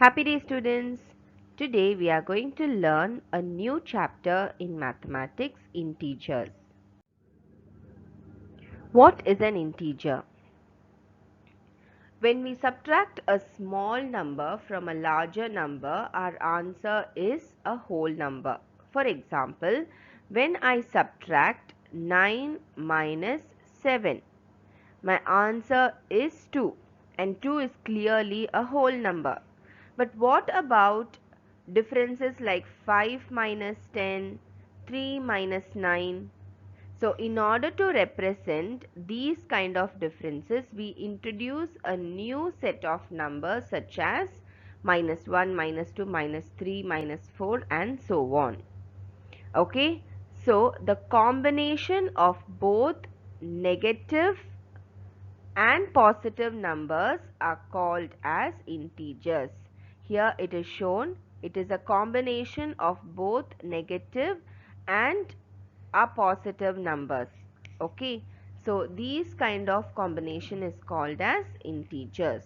Happy day, students! Today we are going to learn a new chapter in mathematics, integers. What is an integer? When we subtract a small number from a larger number, our answer is a whole number. For example, when I subtract 9 minus 7, my answer is 2, and 2 is clearly a whole number. But what about differences like 5 minus 10, 3 minus 9? So in order to represent these kind of differences, we introduce a new set of numbers such as minus 1, minus 2, minus 3, minus 4 and so on. Okay, so the combination of both negative and positive numbers are called as integers. Here it is shown, it is a combination of both negative and a positive numbers. Okay, so these kind of combination is called as integers.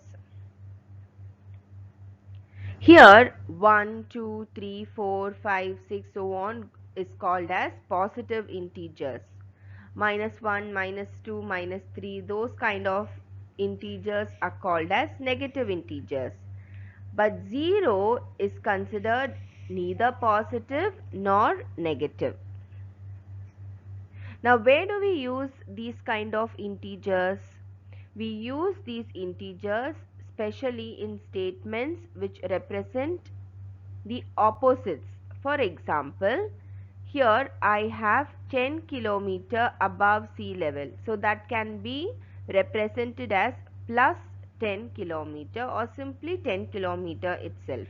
Here 1, 2, 3, 4, 5, 6 so on is called as positive integers. Minus 1, minus 2, minus 3, those kind of integers are called as negative integers. But 0 is considered neither positive nor negative. Now where do we use these kind of integers? We use these integers especially in statements which represent the opposites. For example, here I have 10 kilometer above sea level. So that can be represented as plus 10 kilometer or simply 10 kilometer itself.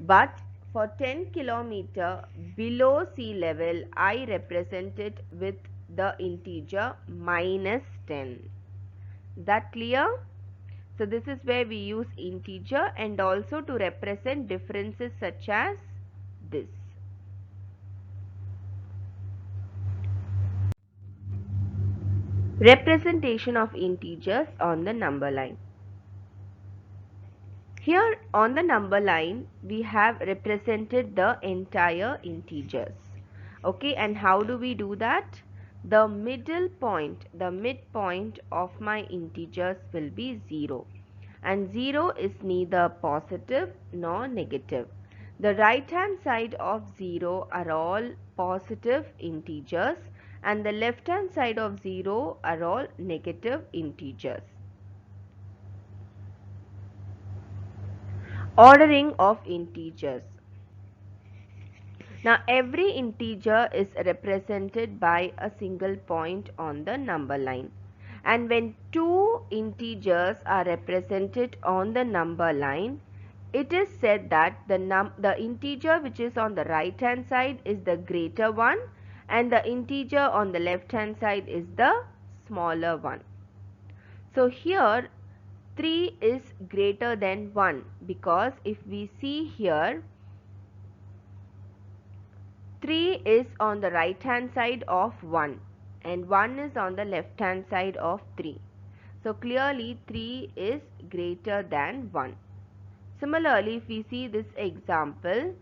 But for 10 kilometer below sea level, I represent it with the integer minus 10. That clear? So this is where we use integer and also to represent differences such as this. Representation of integers on the number line. Here on the number line we have represented the entire integers. Okay, and how do we do that? The middle point, the midpoint of my integers will be 0. And 0 is neither positive nor negative. The right hand side of 0 are all positive integers and the left hand side of 0 are all negative integers. Ordering of integers. Now every integer is represented by a single point on the number line. And when two integers are represented on the number line, it is said that the integer which is on the right hand side is the greater one and the integer on the left hand side is the smaller one. So here 3 is greater than 1 because if we see here 3 is on the right hand side of 1 and 1 is on the left hand side of 3. So clearly 3 is greater than 1. Similarly, if we see this example,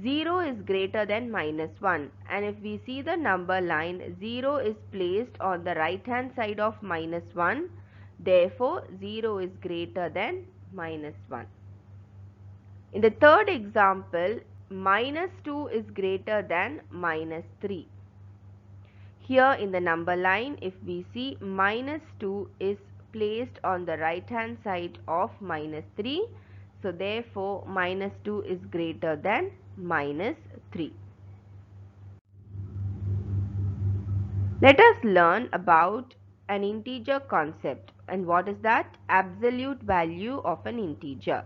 0 is greater than minus 1 and if we see the number line, 0 is placed on the right hand side of minus 1. Therefore, 0 is greater than minus 1. In the third example, minus 2 is greater than minus 3. Here in the number line, if we see minus 2 is placed on the right hand side of minus 3. So therefore, minus 2 is greater than minus 3. Let us learn about an integer concept. And what is that? Absolute value of an integer.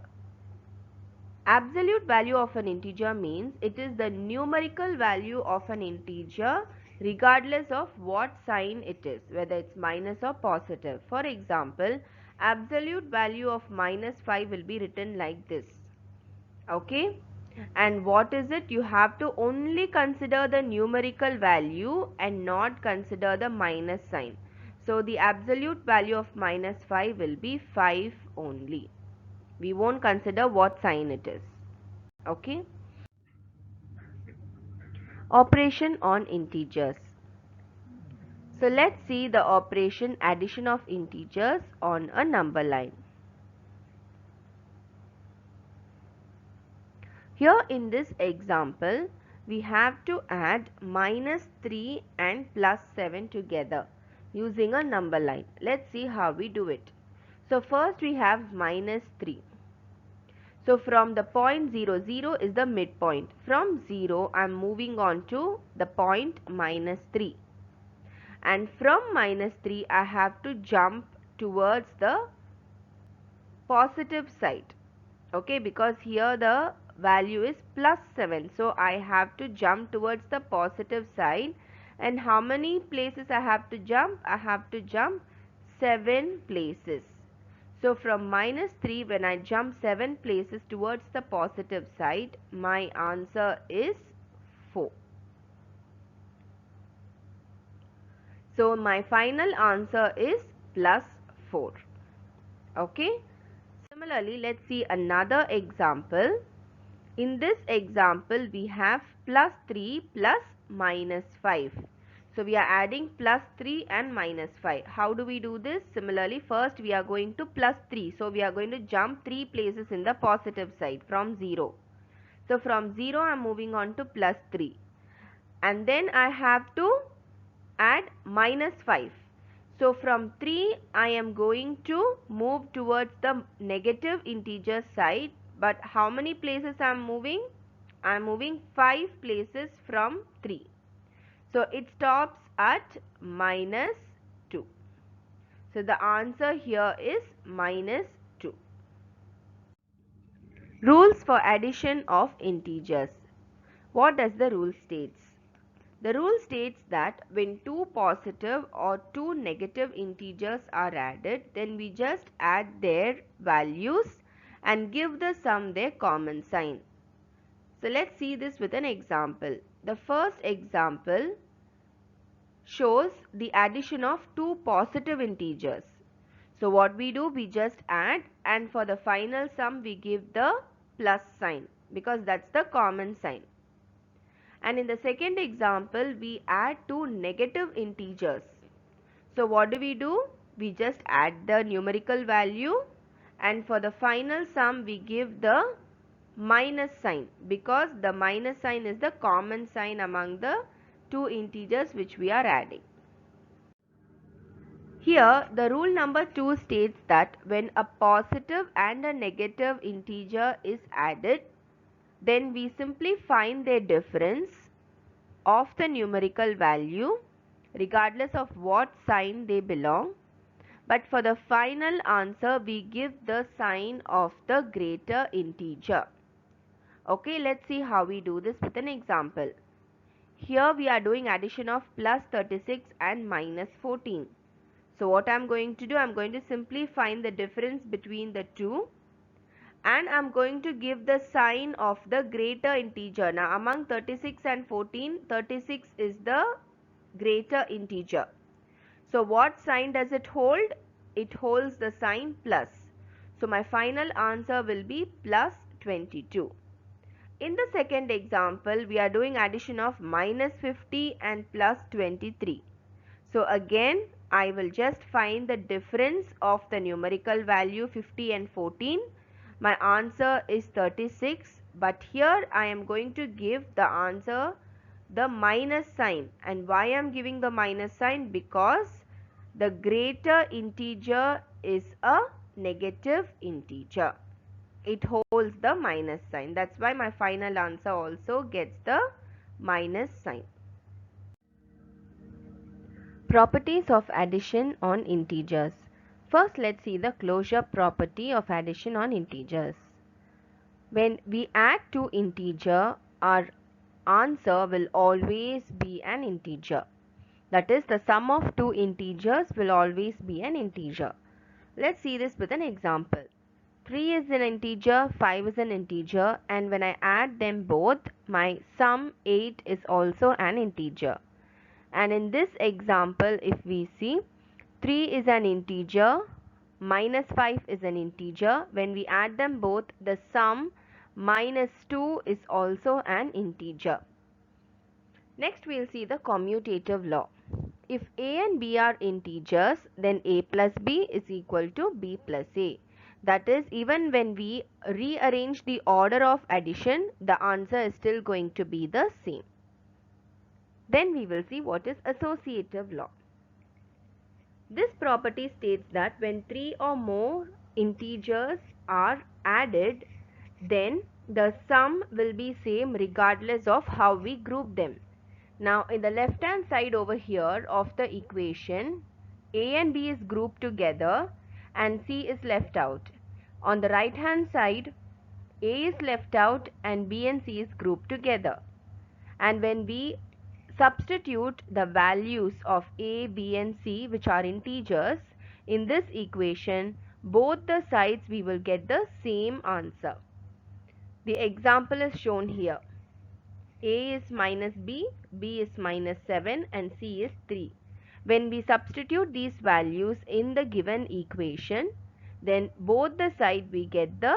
Absolute value of an integer means it is the numerical value of an integer regardless of what sign it is, whether it's minus or positive. For example, absolute value of minus 5 will be written like this. Okay? And what is it? You have to only consider the numerical value and not consider the minus sign. So the absolute value of minus 5 will be 5 only. We won't consider what sign it is. Okay. Operation on integers. So let's see the operation addition of integers on a number line. Here in this example, we have to add -3 and +7 together using a number line. Let's see how we do it. So first we have -3. So from the point 0, 0 is the midpoint. From 0, I am moving on to the point -3. And from -3, I have to jump towards the positive side. Okay, because here the value is +7. So I have to jump towards the positive side. And how many places I have to jump? I have to jump 7 places. So from -3, when I jump 7 places towards the positive side, my answer is 4. So my final answer is +4. Okay. Similarly, let's see another example. In this example, we have +3 plus -5. So we are adding +3 and -5. How do we do this? Similarly, first we are going to +3. So we are going to jump 3 places in the positive side from 0. So from 0 I am moving on to +3. And then I have to add -5. So from 3 I am going to move towards the negative integer side. But how many places I am moving? I am moving 5 places from 3. So it stops at -2. So the answer here is -2. Rules for addition of integers. What does the rule states? The rule states that when two positive or two negative integers are added, then we just add their values and give the sum their common sign. So let's see this with an example. The first example shows the addition of two positive integers. So what we do, we just add, and for the final sum we give the plus sign because that's the common sign. And in the second example, we add two negative integers. So what do? We just add the numerical value, and for the final sum we give the minus sign because the minus sign is the common sign among the two integers which we are adding. Here the rule number 2 states that when a positive and a negative integer is added, then we simply find their difference of the numerical value regardless of what sign they belong. But for the final answer we give the sign of the greater integer. Okay, let's see how we do this with an example. Here we are doing addition of +36 and -14. So what I am going to do, I am going to simply find the difference between the two, and I am going to give the sign of the greater integer. Now among 36 and 14, 36 is the greater integer. So what sign does it hold? It holds the sign plus. So my final answer will be +22. In the second example, we are doing addition of -50 and +23. So again, I will just find the difference of the numerical value 50 and 14. My answer is 36, but here I am going to give the answer the minus sign. And why I am giving the minus sign? Because the greater integer is a negative integer. It holds the minus sign. That's why my final answer also gets the minus sign. Properties of addition on integers. First, let's see the closure property of addition on integers. When we add two integers, our answer will always be an integer. That is, the sum of two integers will always be an integer. Let's see this with an example. 3 is an integer, 5 is an integer, and when I add them both, my sum 8 is also an integer. And in this example, if we see, 3 is an integer minus 5 is an integer. When we add them both, the sum minus 2 is also an integer. Next we'll see the commutative law. If a and b are integers, then a plus b is equal to b plus a. That is, even when we rearrange the order of addition, the answer is still going to be the same. Then we will see what is associative law. This property states that when 3 or more integers are added, then the sum will be same regardless of how we group them. Now in the left hand side over here of the equation, a and b is grouped together and c is left out. On the right hand side, a is left out and b and c is grouped together. And when we substitute the values of a, b and c, which are integers, in this equation, both the sides we will get the same answer. The example is shown here. A is minus b, b is minus 7 and c is 3. When we substitute these values in the given equation, then both the sides we get the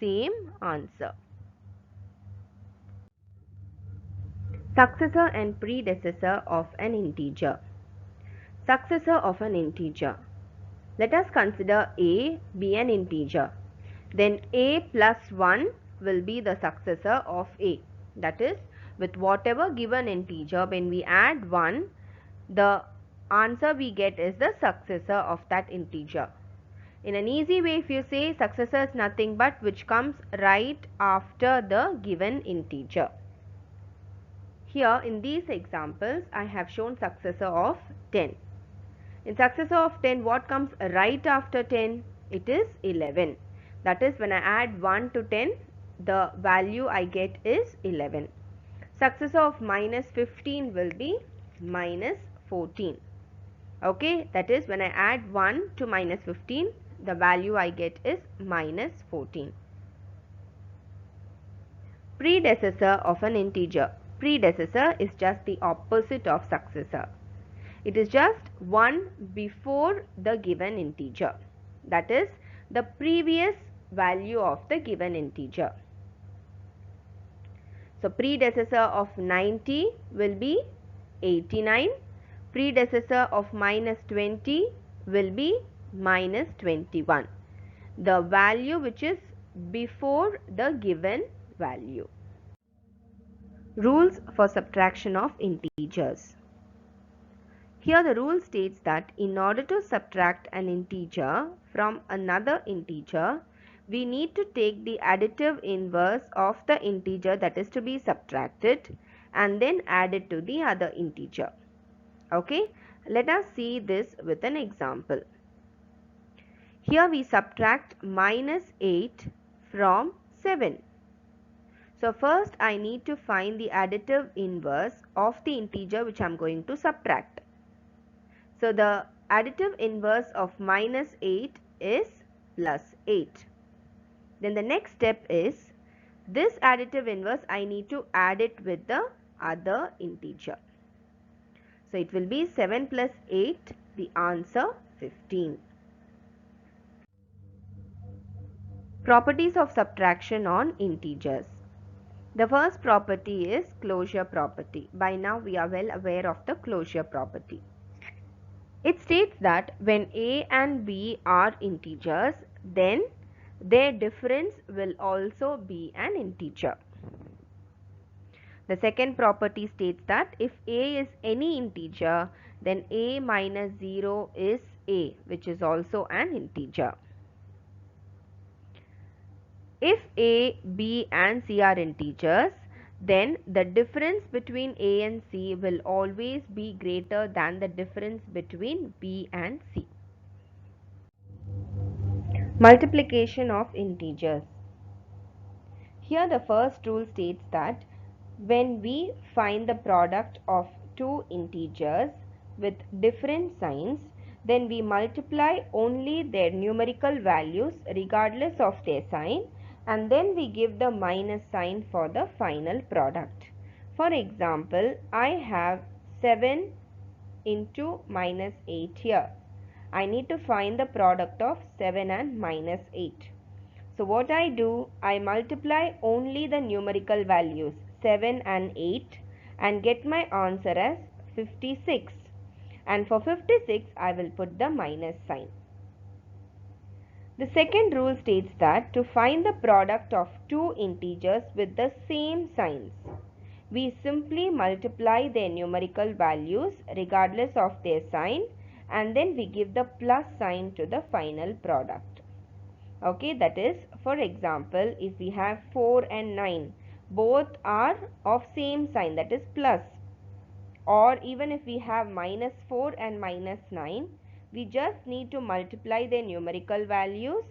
same answer. Successor and predecessor of an integer. Successor of an integer. Let us consider a be an integer. Then a plus 1 will be the successor of a. That is, with whatever given integer, when we add 1, the answer we get is the successor of that integer. In an easy way, if you say, successor is nothing but which comes right after the given integer. Here in these examples, I have shown successor of 10. In successor of 10, what comes right after 10? It is 11. That is, when I add 1 to 10, the value I get is 11. Successor of minus 15 will be minus 14. Okay, that is, when I add 1 to minus 15, the value I get is minus 14. Predecessor of an integer. Predecessor is just the opposite of successor. It is just one before the given integer. That is, the previous value of the given integer. So, predecessor of 90 will be 89. Predecessor of minus 20 will be minus 21. The value which is before the given value. Rules for subtraction of integers. Here the rule states that in order to subtract an integer from another integer, we need to take the additive inverse of the integer that is to be subtracted and then add it to the other integer. Okay, let us see this with an example. Here we subtract minus 8 from 7. So first I need to find the additive inverse of the integer which I am going to subtract. So the additive inverse of minus 8 is plus 8. Then the next step is this additive inverse I need to add it with the other integer. So it will be 7 plus 8, the answer 15. Properties of subtraction on integers. The first property is closure property. By now we are well aware of the closure property. It states that when a and b are integers, then their difference will also be an integer. The second property states that if a is any integer, then a minus 0 is a, which is also an integer. If a, b and c are integers, then the difference between a and c will always be greater than the difference between b and c. Multiplication of integers. Here the first rule states that when we find the product of two integers with different signs, then we multiply only their numerical values regardless of their sign, and then we give the minus sign for the final product. For example, I have 7 into minus 8 here. I need to find the product of 7 and minus 8. So what I do, I multiply only the numerical values 7 and 8 and get my answer as 56. And for 56, I will put the minus sign. The second rule states that to find the product of two integers with the same signs, we simply multiply their numerical values regardless of their sign, and then we give the plus sign to the final product. Okay, that is, for example, if we have 4 and 9, both are of same sign, that is plus. Or even if we have minus 4 and minus 9, we just need to multiply their numerical values,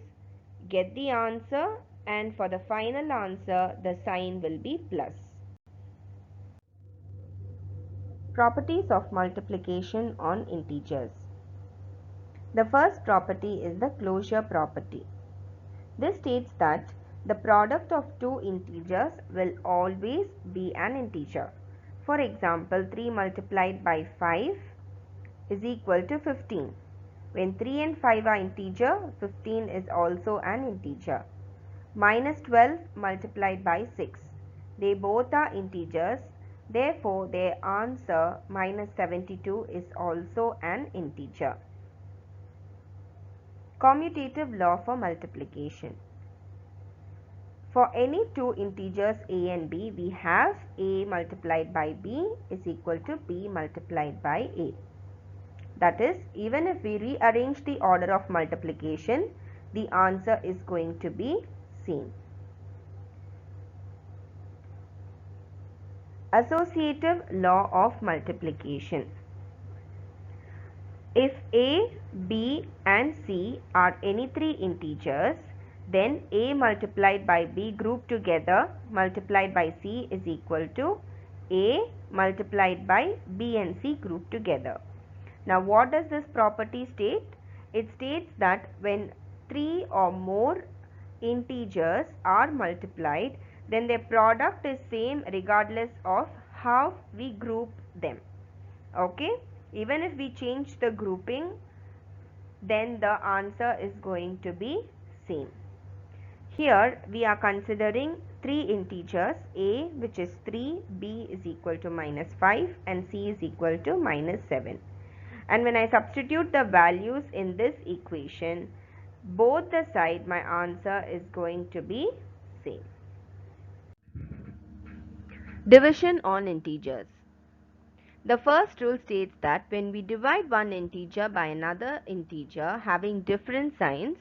get the answer, and for the final answer, the sign will be plus. Properties of multiplication on integers. The first property is the closure property. This states that the product of two integers will always be an integer. For example, 3 multiplied by 5 is equal to 15. When 3 and 5 are integer, 15 is also an integer. Minus 12 multiplied by 6. They both are integers. Therefore, their answer minus 72 is also an integer. Commutative law for multiplication. For any two integers a and b, we have a multiplied by b is equal to b multiplied by a. That is, even if we rearrange the order of multiplication, the answer is going to be same. Associative law of multiplication. If a, b and c are any three integers, then a multiplied by b grouped together multiplied by c is equal to a multiplied by b and c grouped together. Now what does this property state? It states that when three or more integers are multiplied, then their product is same regardless of how we group them. Okay, even if we change the grouping, then the answer is going to be same. Here we are considering three integers, a which is 3, b is equal to minus 5 and c is equal to minus 7. And when I substitute the values in this equation, both the side my answer is going to be same. Division on integers. The first rule states that when we divide one integer by another integer having different signs,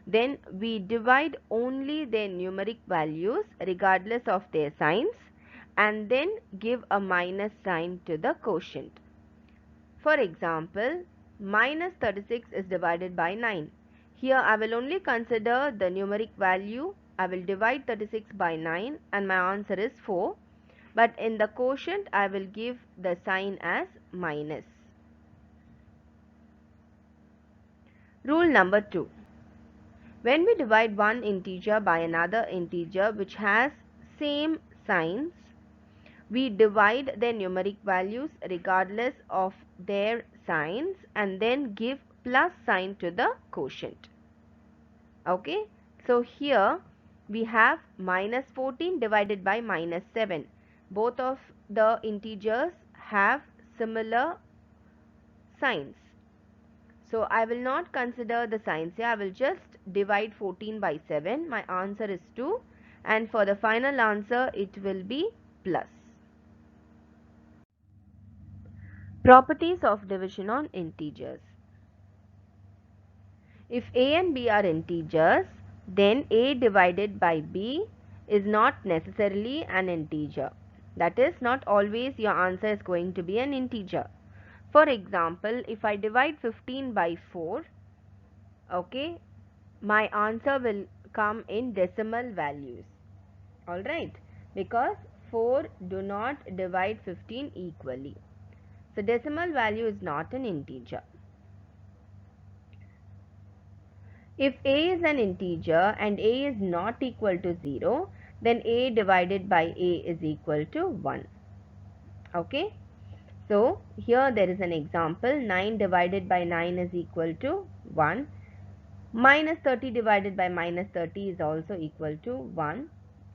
then we divide only their numeric values regardless of their signs and then give a minus sign to the quotient. For example, minus 36 is divided by 9. Here I will only consider the numeric value. I will divide 36 by 9 and my answer is 4. But in the quotient I will give the sign as minus. Rule number 2. When we divide one integer by another integer which has same signs, we divide their numeric values regardless of their signs and then give plus sign to the quotient. Okay, so here we have minus 14 divided by minus 7. Both of the integers have similar signs. So I will not consider the signs here. I will just divide 14 by 7. My answer is 2 and for the final answer it will be plus. Properties of division on integers. If a and b are integers, then a divided by b is not necessarily an integer. That is, not always your answer is going to be an integer. For example, if I divide 15 by 4, okay, my answer will come in decimal values. Alright, because 4 do not divide 15 equally. So decimal value is not an integer. If a is an integer and a is not equal to 0, then a divided by a is equal to 1. Okay. So here there is an example. 9 divided by 9 is equal to 1. Minus 30 divided by minus 30 is also equal to 1.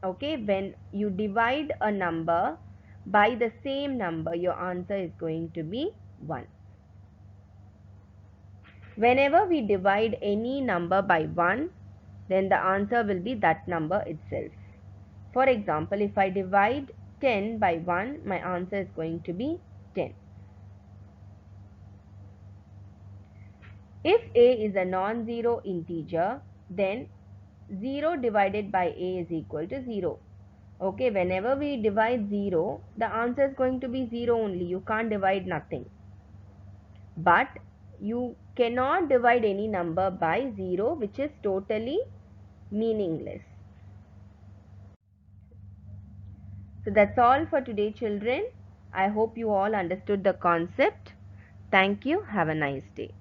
Okay, when you divide a number by the same number, your answer is going to be 1. Whenever we divide any number by 1, then the answer will be that number itself. For example, if I divide 10 by 1, my answer is going to be 10. If a is a non-zero integer, then 0 divided by a is equal to 0. Okay, whenever we divide 0, the answer is going to be 0 only. You can't divide nothing. But you cannot divide any number by 0, which is totally meaningless. So that's all for today, children. I hope you all understood the concept. Thank you. Have a nice day.